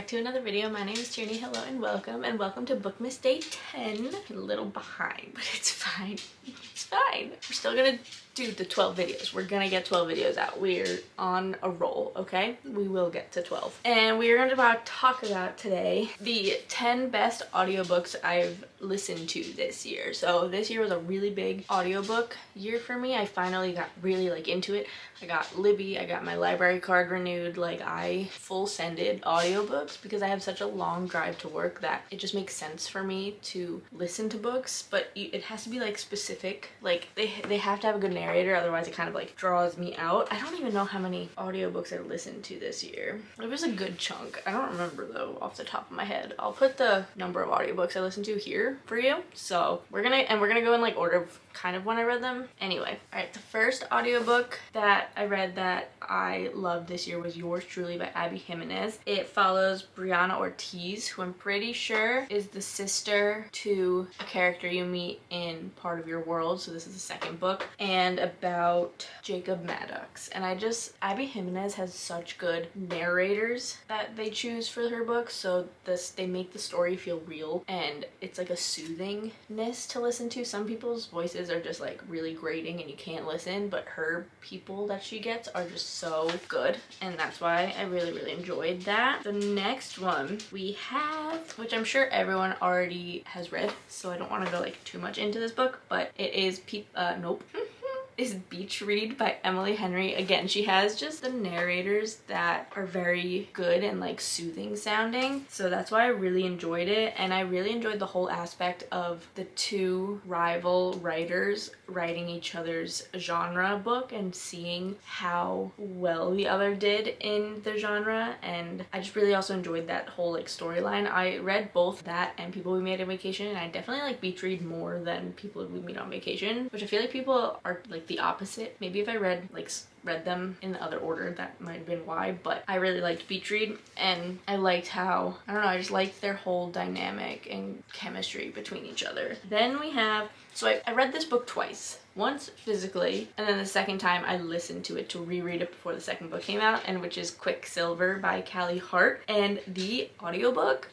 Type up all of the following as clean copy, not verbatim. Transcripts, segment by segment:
back to another video. My name is Tierney. Hello and welcome to Bookmas Day 10. A little behind, but it's fine. It's fine. We're still gonna do the 12 videos. We're gonna get 12 videos out. We're on a roll, okay? We will get to 12. And we're gonna talk about today the 10 best audiobooks I've listened to this year. So this year was a really big audiobook year for me. I finally got really into it. I got Libby, I got my library card renewed. I full sended audiobooks because I have such a long drive to work that it just makes sense for me to listen to books, but it has to be specific. They have to have a good narrator, otherwise it kind of draws me out. I don't even know how many audiobooks I listened to this year. It was a good chunk. I don't remember though off the top of my head. I'll put the number of audiobooks I listened to here for you. So we're gonna go in order of kind of when I read them. Anyway, all right, the first audiobook that I read that I loved this year was Yours Truly by Abby Jimenez. It follows Brianna Ortiz, who I'm pretty sure is the sister to a character you meet in Part of Your World. So this is the second book, and about Jacob Maddox. And Abby Jimenez has such good narrators that they choose for her books. So they make the story feel real, and it's a soothingness to listen to. Some people's voices are just really grating and you can't listen, but her people that she gets are just so good, and that's why I really enjoyed that. The next one we have, which I'm sure everyone already has read, so I don't want to go too much into this book, but it is is Beach Read by Emily Henry. Again, she has just the narrators that are very good and soothing sounding, so that's why I really enjoyed it. And I really enjoyed the whole aspect of the two rival writers writing each other's genre book and seeing how well the other did in the genre. And I just really also enjoyed that whole storyline. I read both that and People We Meet on Vacation, and I definitely like Beach Read more than People We Meet on Vacation, which I feel like people are the opposite. Maybe if I read them in the other order, that might have been why, but I really liked Beach Read, and I liked how, I don't know, I just liked their whole dynamic and chemistry between each other. Then we have, so I read this book twice. Once physically, and then the second time I listened to it to reread it before the second book came out, and which is Quicksilver by Callie Hart. And the audiobook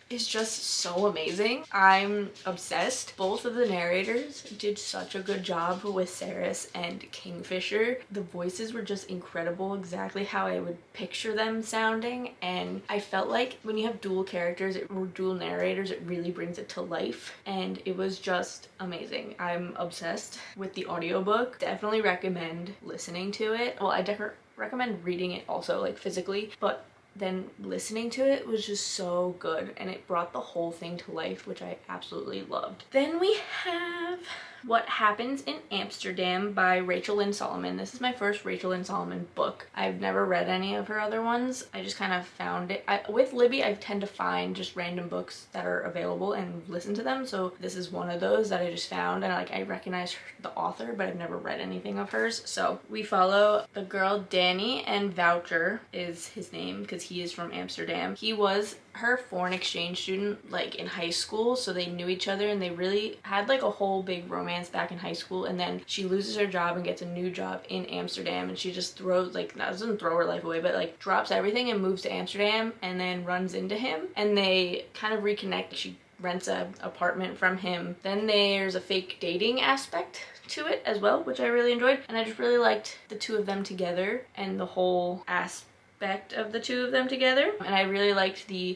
is just so amazing. I'm obsessed. Both of the narrators did such a good job with Saris and Kingfisher. The voices were just incredible, exactly how I would picture them sounding, and I felt like when you have dual characters or dual narrators, it really brings it to life, and it was just amazing. I'm obsessed with the audiobook. Definitely recommend listening to it. Well, I definitely recommend reading it also physically, but then listening to it was just so good, and it brought the whole thing to life, which I absolutely loved. Then we have What Happens in Amsterdam by Rachel Lynn Solomon. This is my first Rachel Lynn Solomon book. I've never read any of her other ones. I just kind of found it. With Libby, I tend to find just random books that are available and listen to them. So this is one of those that I just found, and I recognize the author, but I've never read anything of hers. So we follow the girl Danny, and Voucher is his name because he is from Amsterdam. He was her foreign exchange student in high school, so they knew each other, and they really had a whole big romance back in high school. And then she loses her job and gets a new job in Amsterdam, and she just throws doesn't throw her life away, but drops everything and moves to Amsterdam, and then runs into him, and they kind of reconnect. She rents an apartment from him. Then there's a fake dating aspect to it as well, which I really enjoyed, and I just really liked the two of them together and the whole aspect of the two of them together. And I really liked I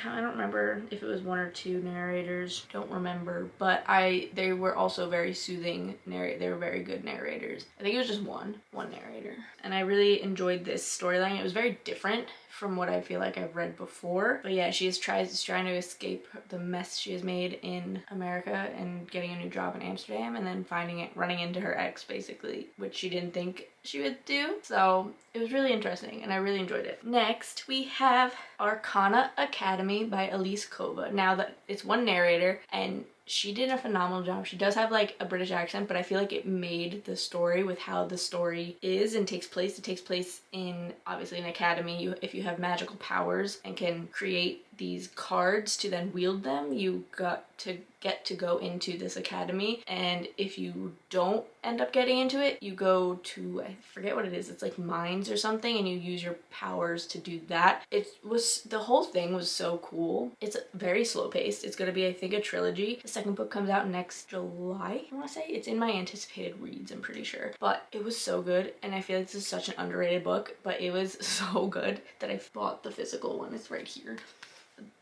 don't remember if it was one or two narrators, don't remember, but they were also very soothing. They were very good narrators. I think it was just one narrator, and I really enjoyed this storyline. It was very different from what I feel like I've read before. But yeah, she is trying to escape the mess she has made in America and getting a new job in Amsterdam, and then running into her ex basically, which she didn't think she would do. So it was really interesting, and I really enjoyed it. Next, we have Arcana Academy by Elise Kova. Now that it's one narrator, and she did a phenomenal job. She does have a British accent, but I feel like it made the story with how the story is and takes place. It takes place in, obviously, an academy. If you have magical powers and can create these cards to then wield them. You got to get to go into this academy, and if you don't end up getting into it, you go to, I forget what it is, it's like mines or something, and you use your powers to do that. The whole thing was so cool. It's very slow paced. It's gonna be, I think, a trilogy. The second book comes out next July, I want to say. It's in my anticipated reads, I'm pretty sure. But it was so good, and I feel like this is such an underrated book, but it was so good that I bought the physical one. It's right here.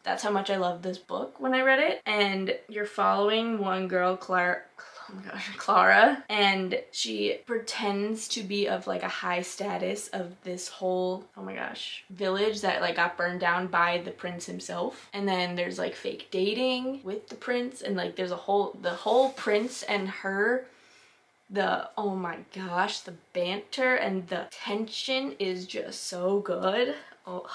That's how much I loved this book when I read it. And you're following one girl, Clara, and she pretends to be of like a high status of this whole, oh my gosh, village that like got burned down by the prince himself. And then there's like fake dating with the prince, and like there's the whole prince and her, oh my gosh, the banter and the tension is just so good. Oh,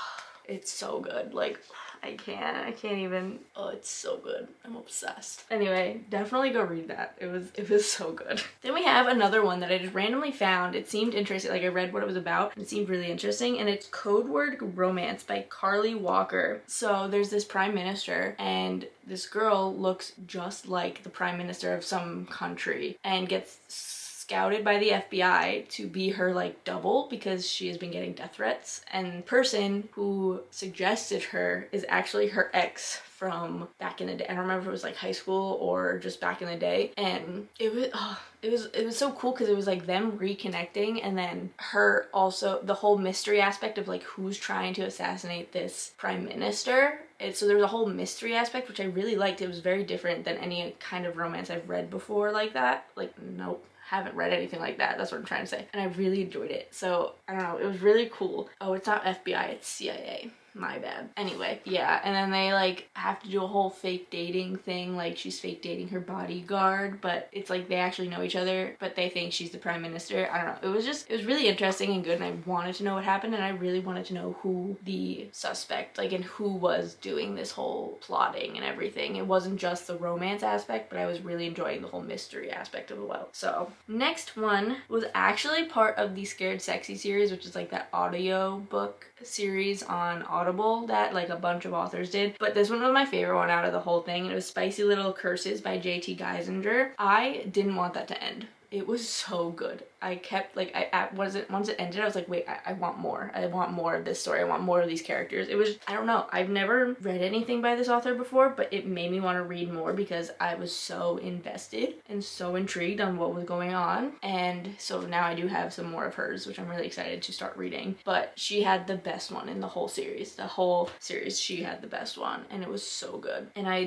it's so good. Like, I can't even, oh, it's so good. I'm obsessed. Anyway, definitely go read that. It was so good. Then we have another one that I just randomly found. It seemed interesting. Like, I read what it was about and it seemed really interesting, and it's Code Word Romance by Carly Walker. So there's this prime minister, and this girl looks just like the prime minister of some country and gets scouted by the FBI to be her like double because she has been getting death threats, and the person who suggested her is actually her ex from back in the day. I don't remember if it was like high school or just back in the day, and it was so cool because it was like them reconnecting, and then her also, the whole mystery aspect of like who's trying to assassinate this prime minister. So there was a whole mystery aspect, which I really liked. It was very different than any kind of romance I've read before like that. Like, nope. Haven't read anything like that. That's what I'm trying to say. And I really enjoyed it. So, I don't know. It was really cool. Oh, it's not FBI. It's CIA. My bad. Anyway, yeah. And then they like have to do a whole fake dating thing. Like, she's fake dating her bodyguard, but it's like they actually know each other, but they think she's the prime minister. I don't know. It was really interesting and good, and I wanted to know what happened, and I really wanted to know who the suspect, like, and who was doing this whole plotting and everything. It wasn't just the romance aspect, but I was really enjoying the whole mystery aspect of it well. So, next one was actually part of the Scared Sexy series, which is like that audio book series on Audible that like a bunch of authors did, but this one was my favorite one out of the whole thing. It was Spicy Little Curses by J.T. Geisinger. I didn't want that to end. It was so good. I kept like, once it ended, I was like, wait, I want more. I want more of this story. I want more of these characters. It was, I don't know. I've never read anything by this author before, but it made me want to read more because I was so invested and so intrigued on what was going on. And so now I do have some more of hers, which I'm really excited to start reading. But she had the best one in the whole series. The whole series, she had the best one, and it was so good. And I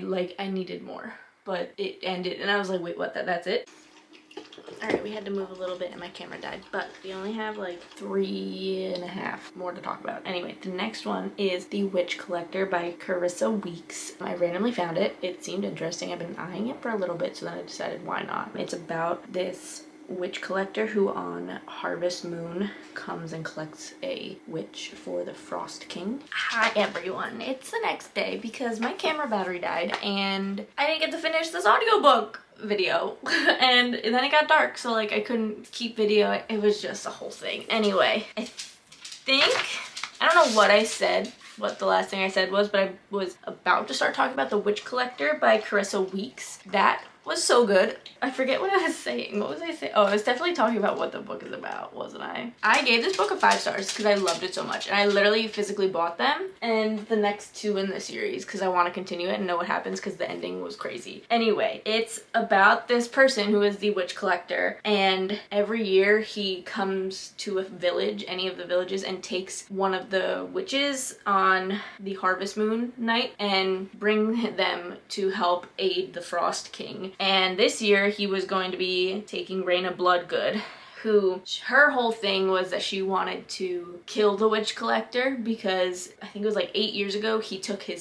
needed more, but it ended, and I was like, wait, what? That's it? Alright, we had to move a little bit and my camera died, but we only have like 3.5 more to talk about. Anyway, the next one is The Witch Collector by Carissa Weeks. I randomly found it. It seemed interesting. I've been eyeing it for a little bit, so then I decided why not. It's about this witch collector who on Harvest Moon comes and collects a witch for the Frost King. Hi everyone, it's the next day because my camera battery died and I didn't get to finish this audiobook video and then it got dark, so like I couldn't keep video. It was just a whole thing. Anyway, I don't know what I said, what the last thing I said was, but I was about to start talking about The Witch Collector by Carissa Weeks. That was so good. I forget what I was saying. What was I saying? Oh, I was definitely talking about what the book is about, wasn't I? I gave this book a 5 stars because I loved it so much, and I literally physically bought them and the next 2 in the series because I want to continue it and know what happens because the ending was crazy. Anyway, it's about this person who is the witch collector, and every year he comes to a village, any of the villages, and takes one of the witches on the Harvest Moon night and bring them to help aid the Frost King. And this year he was going to be taking Raina Bloodgood, who, her whole thing was that she wanted to kill the witch collector because I think it was like 8 years ago he took her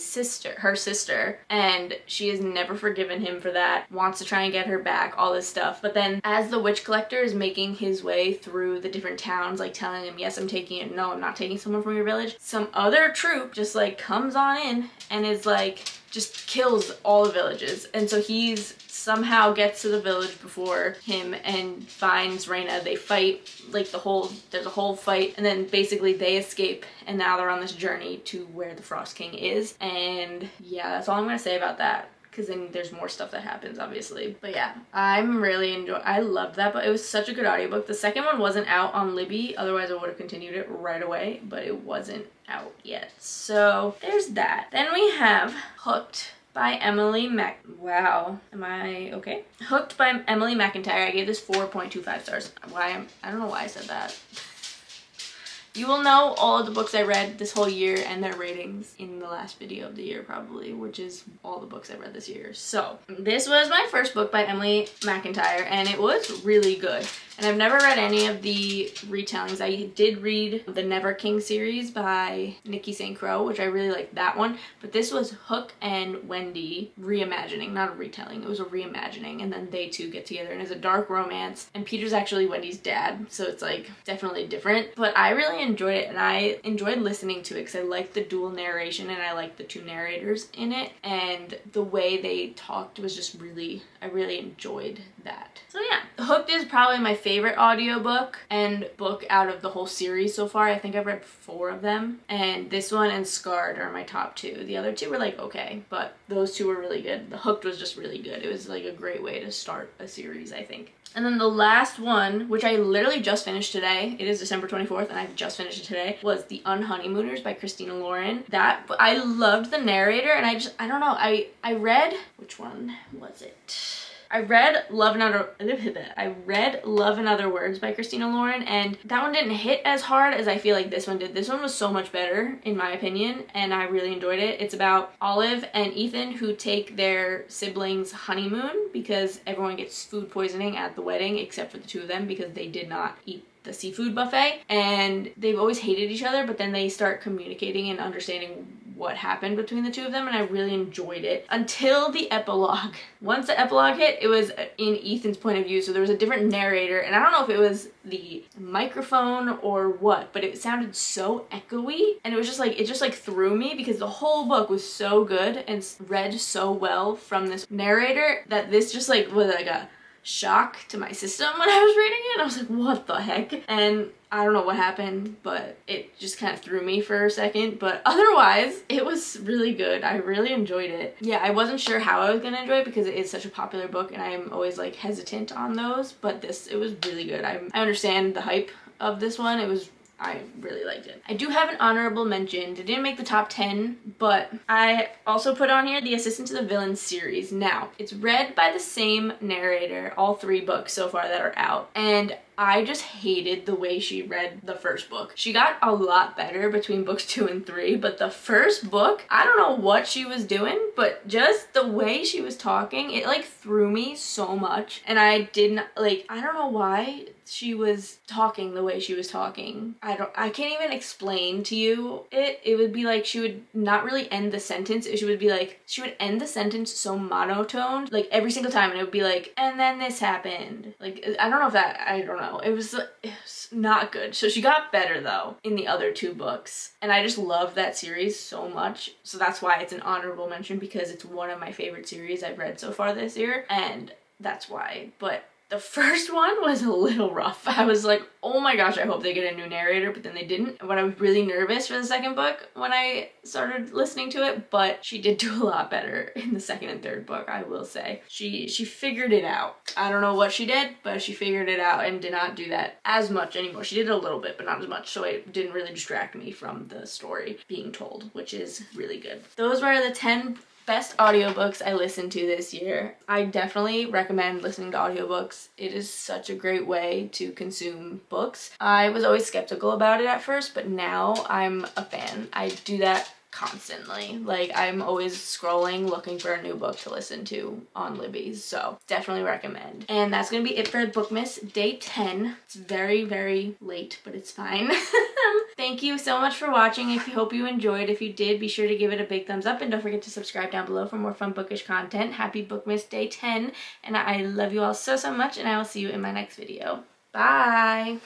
sister, and she has never forgiven him for that, wants to try and get her back, all this stuff. But then as the witch collector is making his way through the different towns, like telling him, yes, I'm taking it, no, I'm not taking someone from your village, some other troop just like comes on in and is like, just kills all the villages. And so he's somehow gets to the village before him and finds Reyna. They fight, like there's a whole fight, and then basically they escape, and now they're on this journey to where the Frost King is. And yeah, that's all I'm gonna say about that, because then there's more stuff that happens, obviously. But yeah, I'm really I loved that, but it was such a good audiobook. The second one wasn't out on Libby, otherwise I would have continued it right away, but it wasn't out yet. So there's that. Then we have Hooked by Emily Wow, am I okay? Hooked by Emily McIntyre. I gave this 4.25 stars. I don't know why I said that. You will know all of the books I read this whole year and their ratings in the last video of the year probably, which is all the books I read this year. So this was my first book by Emily McIntyre, and it was really good. And I've never read any of the retellings. I did read the Never King series by Nikki St. Croix, which I really liked that one. But this was Hook and Wendy reimagining, not a retelling. It was a reimagining, and then they two get together, and it's a dark romance. And Peter's actually Wendy's dad, so it's like definitely different. But I really enjoyed it, and I enjoyed listening to it because I liked the dual narration and I liked the two narrators in it. And the way they talked was just really, I really enjoyed that. So yeah, Hooked is probably my favorite audiobook and book out of the whole series so far. I think I've read 4 of them, and this one and Scarred are my top 2. The other 2 were like okay, but those 2 were really good. The Hooked was just really good. It was like a great way to start a series, I think. And then the last one, which I literally just finished today, it is December 24th and I've just finished it today, was The Unhoneymooners by Christina Lauren. That, I loved the narrator, and I don't know, I read, which one was it? I read Love and Other Words by Christina Lauren, and that one didn't hit as hard as I feel like this one did. This one was so much better, in my opinion, and I really enjoyed it. It's about Olive and Ethan who take their siblings' honeymoon because everyone gets food poisoning at the wedding except for the 2 of them because they did not eat the seafood buffet, and they've always hated each other, but then they start communicating and understanding what happened between the 2 of them, and I really enjoyed it until the epilogue. Once the epilogue hit, it was in Ethan's point of view, so there was a different narrator, and I don't know if it was the microphone or what, but it sounded so echoey, and it was just like, it just like threw me because the whole book was so good and read so well from this narrator that this just like was like a shock to my system when I was reading it. I was like, what the heck? And I don't know what happened, but it just kind of threw me for a second. But otherwise, it was really good. I really enjoyed it. Yeah, I wasn't sure how I was gonna enjoy it because it is such a popular book and I'm always like hesitant on those, but it was really good. I understand the hype of this one. I really liked it. I do have an honorable mention. It didn't make the top 10, but I also put on here The Assistant to the Villain series. Now, it's read by the same narrator, all 3 books so far that are out, and I just hated the way she read the first book. She got a lot better between books 2 and 3, but the first book, I don't know what she was doing, but just the way she was talking, it like threw me so much. And I didn't, like, I don't know why she was talking the way she was talking. I can't even explain to you it. It would be like she would not really end the sentence. She would be like, she would end the sentence so monotoned, like every single time, and it would be like, and then this happened. Like, I don't know if that, I don't know. It was not good. So she got better though in the other 2 books, and I just love that series so much. So that's why it's an honorable mention, because it's one of my favorite series I've read so far this year, and that's why. But the first one was a little rough. I was like, oh my gosh, I hope they get a new narrator, but then they didn't. But I was really nervous for the second book when I started listening to it, but she did do a lot better in the second and third book, I will say. She figured it out. I don't know what she did, but she figured it out and did not do that as much anymore. She did it a little bit, but not as much, so it didn't really distract me from the story being told, which is really good. Those were the 10 best audiobooks I listened to this year. I definitely recommend listening to audiobooks. It is such a great way to consume books. I was always skeptical about it at first, but now I'm a fan. I do that constantly. Like, I'm always scrolling looking for a new book to listen to on Libby's, so definitely recommend. And that's gonna be it for Bookmas Day 10. It's very, very late, but it's fine. Thank you so much for watching. Hope you enjoyed. If you did, be sure to give it a big thumbs up, and don't forget to subscribe down below for more fun bookish content. Happy Bookmas Day 10, and I love you all so much, and I will see you in my next video. Bye!